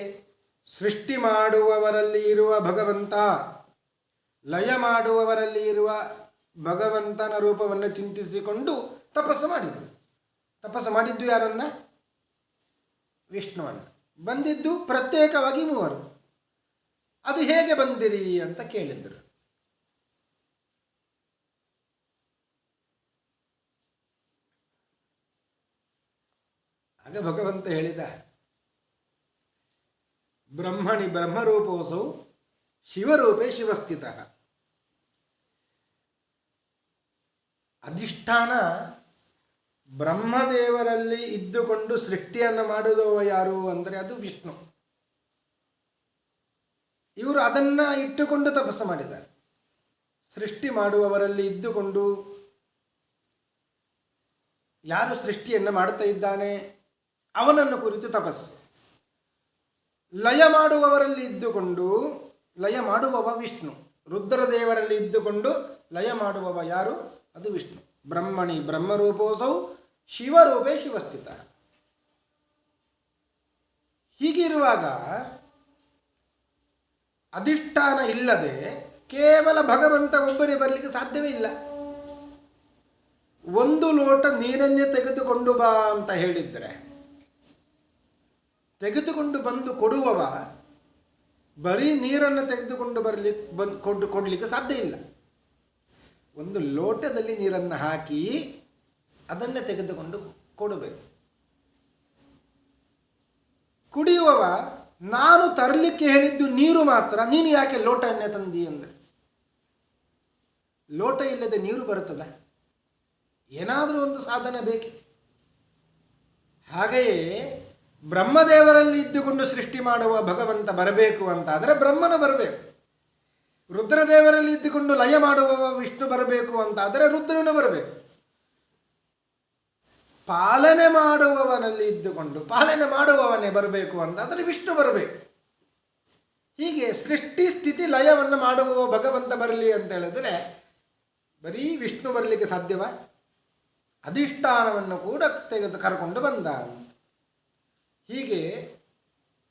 ಸೃಷ್ಟಿ ಮಾಡುವವರಲ್ಲಿ ಇರುವ ಭಗವಂತ, ಲಯ ಮಾಡುವವರಲ್ಲಿ ಇರುವ ಭಗವಂತನ ರೂಪವನ್ನು ಚಿಂತಿಸಿಕೊಂಡು ತಪಸ್ಸು ಮಾಡಿದ್ದು. ತಪಸ್ಸು ಮಾಡಿದ್ದು ಯಾರನ್ನ? ವಿಷ್ಣುವನ್ನು. ಬಂದಿದ್ದು ಪ್ರತ್ಯೇಕವಾಗಿ ಮೂವರು. ಅದು ಹೇಗೆ ಬಂದಿರಿ ಅಂತ ಕೇಳಿದರು. ಆಗ ಭಗವಂತ ಹೇಳಿದ, ಬ್ರಹ್ಮಣಿ ಬ್ರಹ್ಮರೂಪೋಸೌ ಶಿವರೂಪೇ ಶಿವಸ್ಥಿತ. ಅಧಿಷ್ಠಾನ ಬ್ರಹ್ಮದೇವರಲ್ಲಿ ಇದ್ದುಕೊಂಡು ಸೃಷ್ಟಿಯನ್ನು ಮಾಡುವುದವ ಯಾರು ಅಂದರೆ ಅದು ವಿಷ್ಣು. ಇವರು ಅದನ್ನ ಇಟ್ಟುಕೊಂಡು ತಪಸ್ಸು ಮಾಡಿದ್ದಾರೆ. ಸೃಷ್ಟಿ ಮಾಡುವವರಲ್ಲಿ ಇದ್ದುಕೊಂಡು ಯಾರು ಸೃಷ್ಟಿಯನ್ನು ಮಾಡುತ್ತಾ ಇದ್ದಾನೆ ಅವನನ್ನು ಕುರಿತು ತಪಸ್ಸು. ಲಯ ಮಾಡುವವರಲ್ಲಿ ಇದ್ದುಕೊಂಡು, ಲಯ ಮಾಡುವವ ವಿಷ್ಣು. ರುದ್ರದೇವರಲ್ಲಿ ಇದ್ದುಕೊಂಡು ಲಯ ಮಾಡುವವ ಯಾರು? ಅದು ವಿಷ್ಣು. ಬ್ರಹ್ಮಣಿ ಬ್ರಹ್ಮರೂಪೋಸೌ ಶಿವರೂಪೇ ಶಿವಸ್ಥಿತ. ಹೀಗಿರುವಾಗ ಅಧಿಷ್ಠಾನ ಇಲ್ಲದೆ ಕೇವಲ ಭಗವಂತ ಒಬ್ಬರೇ ಬರಲಿಕ್ಕೆ ಸಾಧ್ಯವೇ ಇಲ್ಲ. ಒಂದು ಲೋಟ ನೀರನ್ನೇ ತೆಗೆದುಕೊಂಡು ಬಾ ಅಂತ ಹೇಳಿದರೆ ತೆಗೆದುಕೊಂಡು ಬಂದು ಕೊಡುವವ ಬರೀ ನೀರನ್ನು ತೆಗೆದುಕೊಂಡು ಕೊಡಲಿಕ್ಕೆ ಸಾಧ್ಯ ಇಲ್ಲ. ಒಂದು ಲೋಟದಲ್ಲಿ ನೀರನ್ನು ಹಾಕಿ ಅದನ್ನೇ ತೆಗೆದುಕೊಂಡು ಕೊಡಬೇಕು. ಕುಡಿಯುವವ ನಾನು ತರಲಿಕ್ಕೆ ಹೇಳಿದ್ದು ನೀರು ಮಾತ್ರ, ನೀನು ಯಾಕೆ ಲೋಟನ್ನೇ ತಂದಿ ಅಂದರೆ ಲೋಟ ಇಲ್ಲದೆ ನೀರು ಬರುತ್ತದೆ? ಏನಾದರೂ ಒಂದು ಸಾಧನ ಬೇಕು. ಹಾಗೆಯೇ ಬ್ರಹ್ಮದೇವರಲ್ಲಿ ಇದ್ದುಕೊಂಡು ಸೃಷ್ಟಿ ಮಾಡುವ ಭಗವಂತ ಬರಬೇಕು ಅಂತಾದರೆ ಬ್ರಹ್ಮನ ಬರಬೇಕು. ರುದ್ರದೇವರಲ್ಲಿ ಇದ್ದುಕೊಂಡು ಲಯ ಮಾಡುವ ವಿಷ್ಣು ಬರಬೇಕು ಅಂತಾದರೆ ರುದ್ರನು ಬರಬೇಕು. ಪಾಲನೆ ಮಾಡುವವನಲ್ಲಿ ಇದ್ದುಕೊಂಡು ಪಾಲನೆ ಮಾಡುವವನೇ ಬರಬೇಕು ಅಂತಾದರೆ ವಿಷ್ಣು ಬರಬೇಕು. ಹೀಗೆ ಸೃಷ್ಟಿ ಸ್ಥಿತಿ ಲಯವನ್ನು ಮಾಡುವ ಭಗವಂತ ಬರಲಿ ಅಂತ ಹೇಳಿದರೆ ಬರೀ ವಿಷ್ಣು ಬರಲಿಕ್ಕೆ ಸಾಧ್ಯವ? ಅಧಿಷ್ಠಾನವನ್ನು ಕೂಡ ತೆಗೆದು ಕರ್ಕೊಂಡು ಬಂದ. ಹೀಗೆ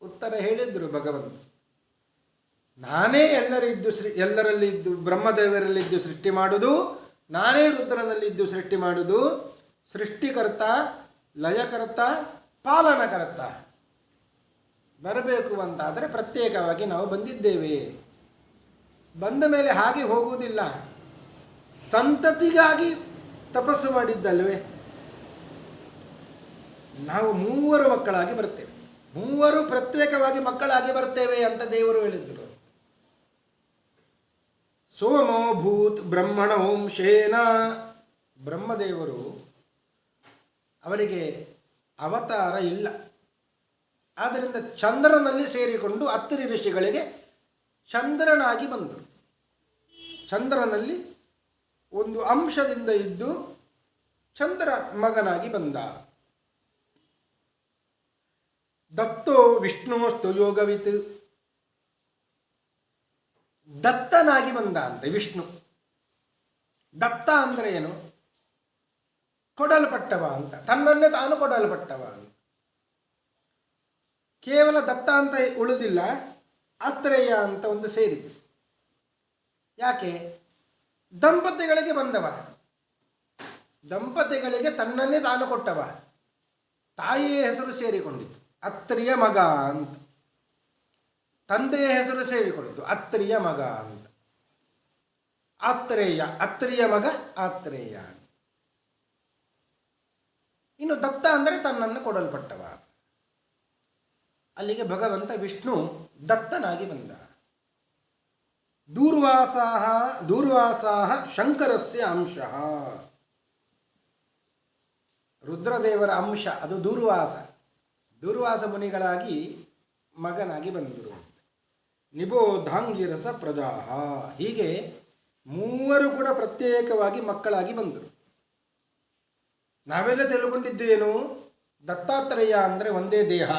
ಉತ್ತರ ಹೇಳಿದ್ರು ಭಗವಂತ. ನಾನೇ ಎಲ್ಲರಲ್ಲಿದ್ದು ಬ್ರಹ್ಮದೇವರಲ್ಲಿದ್ದು ಸೃಷ್ಟಿ ಮಾಡುವುದು, ನಾನೇ ರುದ್ರನಲ್ಲಿದ್ದು ಸೃಷ್ಟಿ ಮಾಡುವುದು. ಸೃಷ್ಟಿಕರ್ತ, ಲಯಕರ್ತ, ಪಾಲನಕರ್ತ ಬರಬೇಕು ಅಂತಾದರೆ ಪ್ರತ್ಯೇಕವಾಗಿ ನಾವು ಬಂದಿದ್ದೇವೆ. ಬಂದ ಮೇಲೆ ಹಾಗೆ ಹೋಗುವುದಿಲ್ಲ. ಸಂತತಿಗಾಗಿ ತಪಸ್ಸು ಮಾಡಿದ್ದಲ್ವೇ? ನಾವು ಮೂವರು ಮಕ್ಕಳಾಗಿ ಬರ್ತೇವೆ, ಮೂವರು ಪ್ರತ್ಯೇಕವಾಗಿ ಮಕ್ಕಳಾಗಿ ಬರ್ತೇವೆ ಅಂತ ದೇವರು ಹೇಳಿದ್ರು. ಸೋಮೋ ಭೂತ್ ಬ್ರಹ್ಮಣ ಓಂಶೇನ. ಬ್ರಹ್ಮದೇವರು ಅವರಿಗೆ ಅವತಾರ ಇಲ್ಲ. ಆದ್ದರಿಂದ ಚಂದ್ರನಲ್ಲಿ ಸೇರಿಕೊಂಡು ಅತ್ರಿ ಋಷಿಗಳಿಗೆ ಚಂದ್ರನಾಗಿ ಬಂದರು. ಚಂದ್ರನಲ್ಲಿ ಒಂದು ಅಂಶದಿಂದ ಇದ್ದು ಚಂದ್ರ ಮಗನಾಗಿ ಬಂದ. ದತ್ತೋ ವಿಷ್ಣುವಸ್ತು ಯೋಗವಿತ್. ದತ್ತನಾಗಿ ಬಂದ ಅಂತೆ ವಿಷ್ಣು. ದತ್ತ ಅಂದರೆ ಏನು? ಕೊಡಲ್ಪಟ್ಟವ ಅಂತ, ತನ್ನನ್ನೇ ತಾನು ಕೊಡಲ್ಪಟ್ಟವ ಅಂತ. ಕೇವಲ ದತ್ತ ಅಂತ ಉಳಿದಿಲ್ಲ, ಆತ್ರೇಯ ಅಂತ ಒಂದು ಸೇರಿತು. ಯಾಕೆ? ದಂಪತಿಗಳಿಗೆ ಬಂದವ, ದಂಪತಿಗಳಿಗೆ ತನ್ನನ್ನೇ ತಾನು ಕೊಟ್ಟವ. ತಾಯಿಯ ಹೆಸರು ಸೇರಿಕೊಂಡಿತು, ಅತ್ರಿಯ ಮಗ ಅಂತ. ತಂದೆಯ ಹೆಸರು ಸೇರಿಕೊಂಡಿತು, ಅತ್ರಿಯ ಮಗ ಅಂತ. ಆತ್ರೇಯ, ಅತ್ರಿಯ ಮಗ ಆತ್ರೇಯ. ಇನ್ನು ದತ್ತ ಅಂದರೆ ತನ್ನನ್ನು ಕೊಡಲ್ಪಟ್ಟವ. ಅಲ್ಲಿಗೆ ಭಗವಂತ ವಿಷ್ಣು ದತ್ತನಾಗಿ ಬಂದ. ದೂರ್ವಾಸಾಹ ಶಂಕರಸ್ಯ ಅಂಶಃ. ರುದ್ರದೇವರ ಅಂಶ ಅದು ದೂರ್ವಾಸ. ದೂರ್ವಾಸ ಮುನಿಗಳಾಗಿ ಮಗನಾಗಿ ಬಂದರು. ನಿಬೋಧಾಂಗಿರಸ ಪ್ರಜಾಹ. ಹೀಗೆ ಮೂವರು ಕೂಡ ಪ್ರತ್ಯೇಕವಾಗಿ ಮಕ್ಕಳಾಗಿ ಬಂದರು. ನಾವೆಲ್ಲ ತಿಳ್ಕೊಂಡಿದ್ದೇನು, ದತ್ತಾತ್ರೇಯ ಅಂದರೆ ಒಂದೇ ದೇಹ,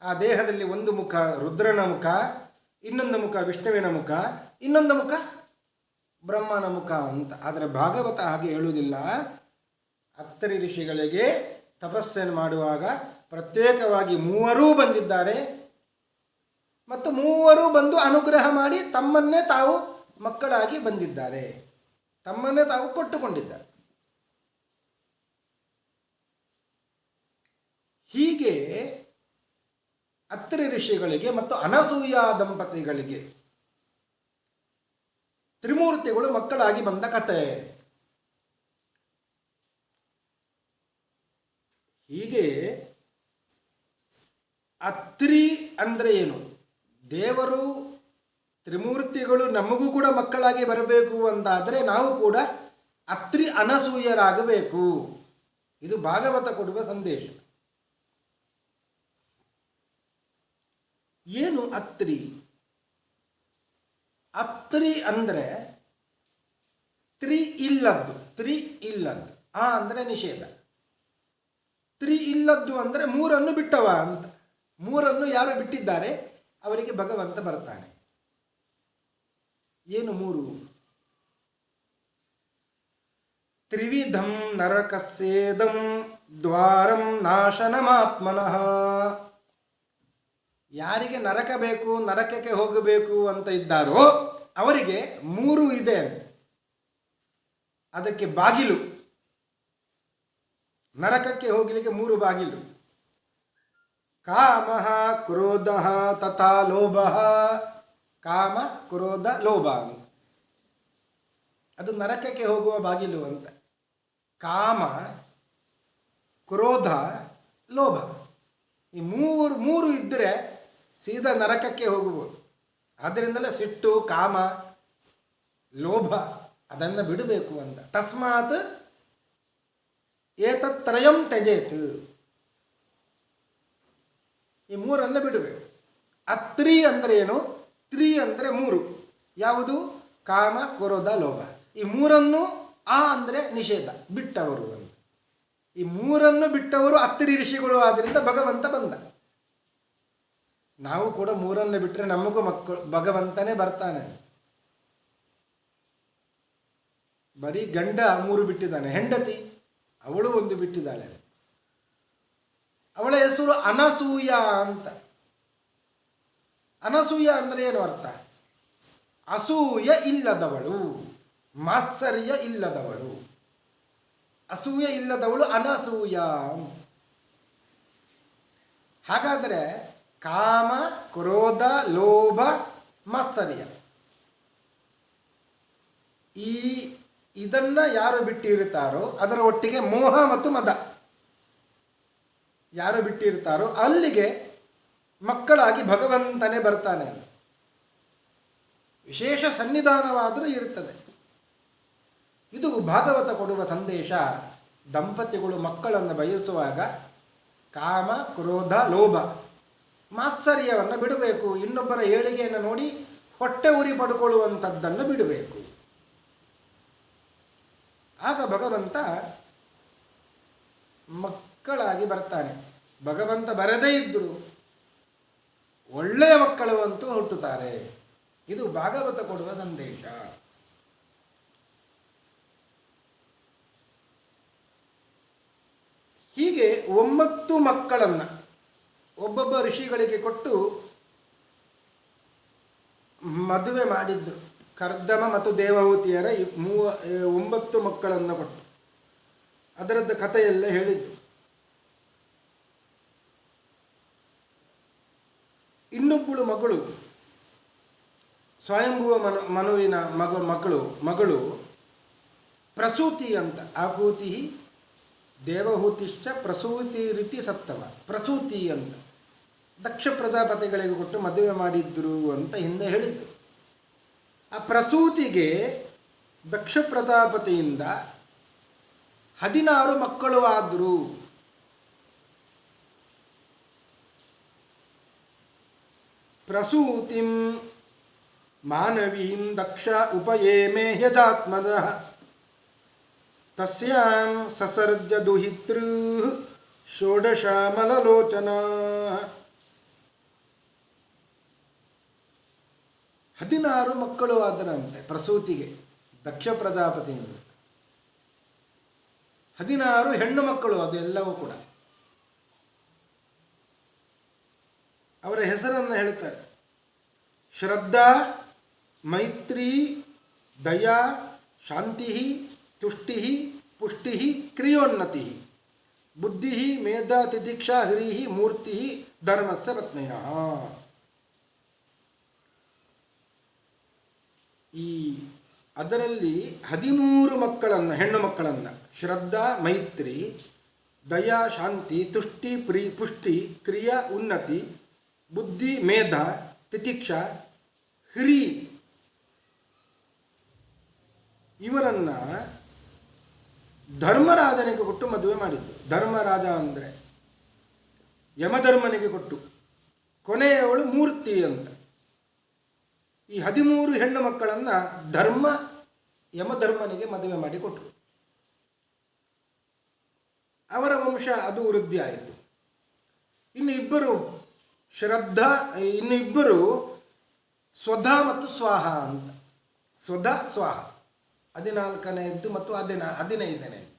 ಆ ದೇಹದಲ್ಲಿ ಒಂದು ಮುಖ ರುದ್ರನ ಮುಖ, ಇನ್ನೊಂದು ಮುಖ ವಿಷ್ಣುವಿನ ಮುಖ, ಇನ್ನೊಂದು ಮುಖ ಬ್ರಹ್ಮನ ಮುಖ ಅಂತ. ಆದರೆ ಭಾಗವತ ಹಾಗೆ ಹೇಳುವುದಿಲ್ಲ. ಅತ್ತರಿ ಋಷಿಗಳಿಗೆ ತಪಸ್ಸನ್ನು ಮಾಡುವಾಗ ಪ್ರತ್ಯೇಕವಾಗಿ ಮೂವರೂ ಬಂದಿದ್ದಾರೆ ಮತ್ತು ಮೂವರು ಬಂದು ಅನುಗ್ರಹ ಮಾಡಿ ತಮ್ಮನ್ನೇ ತಾವು ಮಕ್ಕಳಾಗಿ ಬಂದಿದ್ದಾರೆ, ತಮ್ಮನ್ನೇ ತಾವು ಕೊಟ್ಟುಕೊಂಡಿದ್ದಾರೆ. ಹೀಗೆ ಅತ್ರಿ ಋಷಿಗಳಿಗೆ ಮತ್ತು ಅನಸೂಯ ದಂಪತಿಗಳಿಗೆ ತ್ರಿಮೂರ್ತಿಗಳು ಮಕ್ಕಳಾಗಿ ಬಂದ ಕಥೆ. ಹೀಗೆ ಅತ್ರಿ ಅಂದರೆ ಏನು? ದೇವರು ತ್ರಿಮೂರ್ತಿಗಳು ನಮಗೂ ಕೂಡ ಮಕ್ಕಳಾಗಿ ಬರಬೇಕು ಅಂತಾದರೆ ನಾವು ಕೂಡ ಅತ್ರಿ ಅನಸೂಯರಾಗಬೇಕು. ಇದು ಭಾಗವತ ಕೊಡುವ ಸಂದೇಶ. ಏನು ಅತ್ರಿ? ಅತ್ರಿ ಅಂದರೆ ತ್ರಿ ಇಲ್ಲದ್ದು, ತ್ರಿ ಇಲ್ಲದ್ದು. ಆ ಅಂದರೆ ನಿಷೇಧ. ತ್ರಿ ಇಲ್ಲದ್ದು ಅಂದರೆ ಮೂರನ್ನು ಬಿಟ್ಟವ ಅಂತ. ಮೂರನ್ನು ಯಾರು ಬಿಟ್ಟಿದ್ದಾರೆ ಅವರಿಗೆ ಭಗವಂತ ಬರ್ತಾನೆ. ಏನು ಮೂರು? ತ್ರಿವಿಧಂ ನರಕಸ್ಯೇದಂ ದ್ವಾರಂ ನಾಶನಮಾತ್ಮನಃ. ಯಾರಿಗೆ ನರಕ ಬೇಕು, ನರಕಕ್ಕೆ ಹೋಗಬೇಕು ಅಂತ ಇದ್ದಾರೋ ಅವರಿಗೆ ಮೂರು ಇದೆ. ಅದಕ್ಕೆ ಬಾಗಿಲು, ನರಕಕ್ಕೆ ಹೋಗಲಿಕ್ಕೆ ಮೂರು ಬಾಗಿಲು. ಕಾಮ, ಕ್ರೋಧ ತಥಾ ಲೋಭ. ಕಾಮ, ಕ್ರೋಧ, ಲೋಭ ಅಂತ ಅದು ನರಕಕ್ಕೆ ಹೋಗುವ ಬಾಗಿಲು ಅಂತ. ಕಾಮ, ಕ್ರೋಧ, ಲೋಭ, ಈ ಮೂರು ಇದ್ದರೆ ಸೀದಾ ನರಕಕ್ಕೆ ಹೋಗಬಹುದು. ಆದ್ದರಿಂದಲೇ ಸಿಟ್ಟು, ಕಾಮ, ಲೋಭ ಅದನ್ನು ಬಿಡಬೇಕು ಅಂತ. ತಸ್ಮಾತ್ ಏತತ್ರಯಂ ತ್ಯಜೇತ್. ಈ ಮೂರನ್ನು ಬಿಡಬೇಕು. ಅತ್ರಿ ಅಂದರೆ ಏನು? ತ್ರಿ ಅಂದರೆ ಮೂರು. ಯಾವುದು? ಕಾಮ, ಕ್ರೋಧ, ಲೋಭ. ಈ ಮೂರನ್ನು ಆ ಅಂದರೆ ನಿಷೇಧ, ಬಿಟ್ಟವರು ಅಂತ. ಈ ಮೂರನ್ನು ಬಿಟ್ಟವರು ಅತ್ರಿ ಋಷಿಗಳು. ಆದ್ದರಿಂದ ಭಗವಂತ ಬಂದ. ನಾವು ಕೂಡ ಮೂರನ್ನು ಬಿಟ್ಟರೆ ನಮಗೂ ಭಗವಂತನೇ ಬರ್ತಾನೆ. ಬರೀ ಗಂಡ ಮೂರು ಬಿಟ್ಟಿದ್ದಾನೆ, ಹೆಂಡತಿ ಅವಳು ಒಂದು ಬಿಟ್ಟಿದ್ದಾಳೆ. ಅವಳ ಹೆಸರು ಅನಸೂಯ ಅಂತ. ಅನಸೂಯ ಅಂದರೆ ಏನು ಅರ್ಥ? ಅಸೂಯ ಇಲ್ಲದವಳು, ಮಾತ್ಸರ್ಯ ಇಲ್ಲದವಳು. ಅಸೂಯ ಇಲ್ಲದವಳು ಅನಸೂಯ. ಹಾಗಾದರೆ ಕಾಮ, ಕ್ರೋಧ, ಲೋಭ, ಮಾತ್ಸರ್ಯ ಇದನ್ನ ಯಾರು ಬಿಟ್ಟಿರುತ್ತಾರೋ, ಅದರ ಒಟ್ಟಿಗೆ ಮೋಹ ಮತ್ತು ಮದ ಯಾರು ಬಿಟ್ಟಿರ್ತಾರೋ ಅಲ್ಲಿಗೆ ಮಕ್ಕಳಾಗಿ ಭಗವಂತನೇ ಬರ್ತಾನೆ. ವಿಶೇಷ ಸನ್ನಿಧಾನವಾದರೂ ಇರುತ್ತದೆ. ಇದು ಭಾಗವತ ಕೊಡುವ ಸಂದೇಶ. ದಂಪತಿಗಳು ಮಕ್ಕಳನ್ನು ಬಯಸುವಾಗ ಕಾಮ, ಕ್ರೋಧ, ಲೋಭ, ಮಾತ್ಸರ್ಯವನ್ನು ಬಿಡಬೇಕು. ಇನ್ನೊಬ್ಬರ ಏಳಿಗೆಯನ್ನು ನೋಡಿ ಹೊಟ್ಟೆ ಉರಿ ಪಡ್ಕೊಳ್ಳುವಂಥದ್ದನ್ನು ಬಿಡಬೇಕು. ಆಗ ಭಗವಂತ ಮಕ್ಕಳಾಗಿ ಬರ್ತಾನೆ. ಭಗವಂತ ಬರದೇ ಇದ್ದರು ಒಳ್ಳೆಯ ಮಕ್ಕಳು ಅಂತೂ ಹುಟ್ಟುತ್ತಾರೆ. ಇದು ಭಾಗವತ ಕೊಡುವ ಸಂದೇಶ. ಹೀಗೆ 9 ಮಕ್ಕಳನ್ನು ಒಬ್ಬೊಬ್ಬ ಋಷಿಗಳಿಗೆ ಕೊಟ್ಟು ಮದುವೆ ಮಾಡಿದ್ರು. ಕರ್ದಮ ಮತ್ತು ದೇವಹೂತಿಯರ 9 ಮಕ್ಕಳನ್ನು ಕೊಟ್ಟು ಅದರದ್ದು ಕಥೆಯೆಲ್ಲ ಹೇಳಿದ್ರು. ಇನ್ನೊಬ್ಬಳು ಮಗಳು, ಸ್ವಯಂಭುವ ಮನುವಿನ ಮಗಳು ಪ್ರಸೂತಿ ಅಂತ. ಆಕೂತಿ ದೇವಹೂತಿಶ್ಚ ಪ್ರಸೂತಿ ರೀತಿ ಸಪ್ತಮ. ಪ್ರಸೂತಿ ಅಂತ ದಕ್ಷ ಪ್ರಜಾಪತಿಗಳಿಗೆ ಕೊಟ್ಟು ಮದುವೆ ಮಾಡಿದ್ರು ಅಂತ ಹಿಂದೆ ಹೇಳಿದ್ರು. ಆ ಪ್ರಸೂತಿಗೆ ದಕ್ಷ ಪ್ರಜಾಪತಿಯಿಂದ 16 ಮಕ್ಕಳು ಆದರು. ಪ್ರಸೂತಿಂ ಮಾನವೀಂ ದಕ್ಷ ಉಪಯೇಮೇ ಹ್ಯಜಾತ್ಮದಃ. ತಸ್ಯಾಂ ಸಸರ್ಜ ದುಹಿತೃ ಷೋಡಶಾಮಲಲೋಚನಾ. 16 ಮಕ್ಕಳು ಆದರಂತೆ ಪ್ರಸೂತಿಗೆ ದಕ್ಷ ಪ್ರಜಾಪತಿಯಿಂದ. 16 ಹೆಣ್ಣು ಮಕ್ಕಳು, ಅದು ಎಲ್ಲವೂ ಕೂಡ. ಅವರ ಹೆಸರನ್ನು ಹೇಳ್ತಾರೆ: ಶ್ರದ್ಧಾ, ಮೈತ್ರಿ, ದಯಾ, ಶಾಂತಿ, ತುಷ್ಟಿ, ಪುಷ್ಟಿ, ಕ್ರಿಯೋನ್ನತಿ, ಬುದ್ಧಿ, ಮೇಧಾ, ತಿತಿಕ್ಷಾ, ಹ್ರೀ, ಮೂರ್ತಿ, ಧರ್ಮಸ್ಯ ಪತ್ನಿಯ. ಈ ಅದರಲ್ಲಿ 13 ಮಕ್ಕಳನ್ನು, ಹೆಣ್ಣು ಮಕ್ಕಳನ್ನು, ಶ್ರದ್ಧಾ, ಮೈತ್ರಿ, ದಯಾ, ಶಾಂತಿ, ತುಷ್ಟಿ, ಪುಷ್ಟಿ, ಕ್ರಿಯಾ, ಉನ್ನತಿ, ಬುದ್ಧಿ, ಮೇಧ, ತಿತಿಕ್ಷಾ, ಹ್ರೀ, ಇವರನ್ನು ಧರ್ಮರಾಜನಿಗೆ ಕೊಟ್ಟು ಮದುವೆ ಮಾಡಿದ್ದು. ಧರ್ಮರಾಜ ಅಂದರೆ ಯಮಧರ್ಮನಿಗೆ ಕೊಟ್ಟು, ಕೊನೆಯವಳು ಮೂರ್ತಿ ಅಂತ. ಈ 13 ಹೆಣ್ಣು ಮಕ್ಕಳನ್ನು ಯಮಧರ್ಮನಿಗೆ ಮದುವೆ ಮಾಡಿ ಕೊಟ್ಟರು. ಅವರ ವಂಶ ಅದು ವೃದ್ಧಿ ಆಯಿತು. ಇನ್ನು ಇಬ್ಬರು ಸ್ವಧಾ ಮತ್ತು ಸ್ವಾಹ ಅಂತ. ಸ್ವಧಾ, ಸ್ವಾಹ 14ನೆಯದ್ದು ಮತ್ತು 15ನೆಯದ್ದು.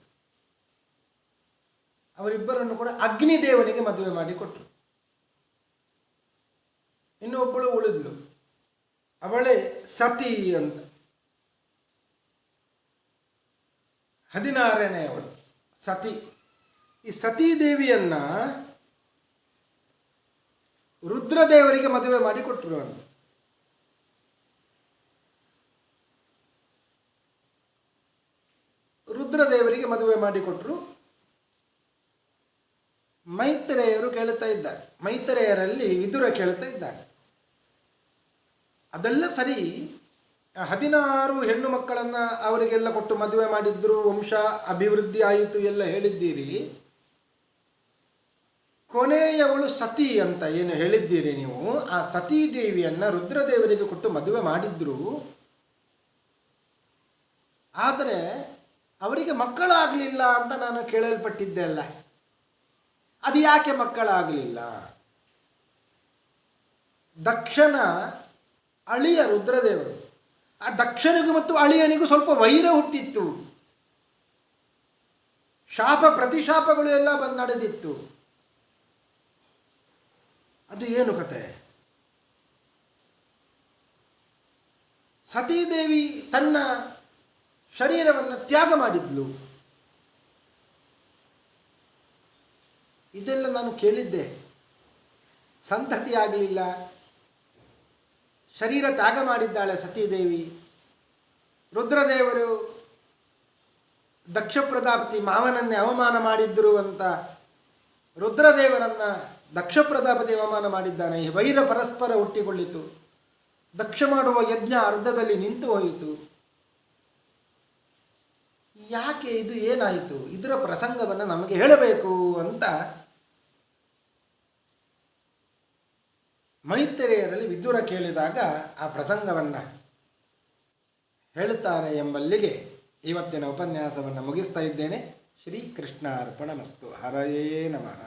ಅವರಿಬ್ಬರನ್ನು ಕೂಡ ಅಗ್ನಿದೇವನಿಗೆ ಮದುವೆ ಮಾಡಿ ಕೊಟ್ಟರು. ಇನ್ನು ಒಬ್ಬಳು ಉಳಿದ್ಲು, ಅವಳೇ ಸತಿ ಅಂತ. 16ನೆಯವಳು ಸತಿ. ಈ ಸತೀದೇವಿಯನ್ನ ರುದ್ರದೇವರಿಗೆ ಮದುವೆ ಮಾಡಿ ಕೊಟ್ಟರು. ರುದ್ರದೇವರಿಗೆ ಮದುವೆ ಮಾಡಿಕೊಟ್ರು. ಮೈತ್ರೇಯರು ಕೇಳುತ್ತಾ ಇದ್ದಾರೆ. ಮೈತ್ರೇಯರಲ್ಲಿ ವಿದುರ ಕೇಳುತ್ತಾ ಇದ್ದಾರೆ, ಅದೆಲ್ಲ ಸರಿ, 16 ಹೆಣ್ಣು ಮಕ್ಕಳನ್ನು ಅವರಿಗೆಲ್ಲ ಕೊಟ್ಟು ಮದುವೆ ಮಾಡಿದ್ರು, ವಂಶ ಅಭಿವೃದ್ಧಿ ಆಯಿತು ಎಲ್ಲ ಹೇಳಿದ್ದೀರಿ. ಕೊನೆಯವಳು ಸತಿ ಅಂತ ಏನು ಹೇಳಿದ್ದೀರಿ ನೀವು, ಆ ಸತೀದೇವಿಯನ್ನು ರುದ್ರದೇವರಿಗೆ ಕೊಟ್ಟು ಮದುವೆ ಮಾಡಿದ್ರು. ಆದರೆ ಅವರಿಗೆ ಮಕ್ಕಳಾಗಲಿಲ್ಲ ಅಂತ ನಾನು ಕೇಳಲ್ಪಟ್ಟಿದ್ದೆ ಅಲ್ಲ. ಅದು ಯಾಕೆ ಮಕ್ಕಳಾಗಲಿಲ್ಲ? ದಕ್ಷನ ಅಳಿಯ ರುದ್ರದೇವರು, ಆ ದಕ್ಷನಿಗೂ ಮತ್ತು ಅಳಿಯನಿಗೂ ಸ್ವಲ್ಪ ವೈರ ಹುಟ್ಟಿತ್ತು. ಶಾಪ ಪ್ರತಿಶಾಪಗಳು ಎಲ್ಲ ಬಂದು ನಡೆದಿತ್ತು. ಅದು ಏನು ಕತೆ? ಸತೀದೇವಿ ತನ್ನ ಶರೀರವನ್ನು ತ್ಯಾಗ ಮಾಡಿದ್ಲು. ಇದೆಲ್ಲ ನಾನು ಕೇಳಿದ್ದೆ. ಸಂತತಿ ಆಗಲಿಲ್ಲ, ಶರೀರ ತ್ಯಾಗ ಮಾಡಿದ್ದಾಳೆ ಸತೀದೇವಿ. ರುದ್ರದೇವರು ದಕ್ಷ ಪ್ರಜಾಪತಿ ಮಾವನನ್ನೇ ಅವಮಾನ ಮಾಡಿದ್ರು ಅಂತ ರುದ್ರದೇವರನ್ನು ದಕ್ಷ ಪ್ರಜಾಪತಿ ಅವಮಾನ ಮಾಡಿದ್ದಾನೆ. ಈ ವೈರ ಪರಸ್ಪರ ಹುಟ್ಟಿಕೊಳ್ಳಿತು. ದಕ್ಷ ಮಾಡುವ ಯಜ್ಞ ಅರ್ಧದಲ್ಲಿ ನಿಂತು ಹೋಯಿತು. ಯಾಕೆ ಇದು ಏನಾಯಿತು? ಇದರ ಪ್ರಸಂಗವನ್ನು ನಮಗೆ ಹೇಳಬೇಕು ಅಂತ ಮೈತ್ರೇಯರಲ್ಲಿ ವಿದುರ ಕೇಳಿದಾಗ ಆ ಪ್ರಸಂಗವನ್ನು ಹೇಳುತ್ತಾರೆ ಎಂಬಲ್ಲಿಗೆ ಇವತ್ತಿನ ಉಪನ್ಯಾಸವನ್ನು ಮುಗಿಸ್ತಾ ಇದ್ದೇನೆ. ಶ್ರೀಕೃಷ್ಣಾರ್ಪಣಮಸ್ತು. ಹರಯೇ ನಮಃ.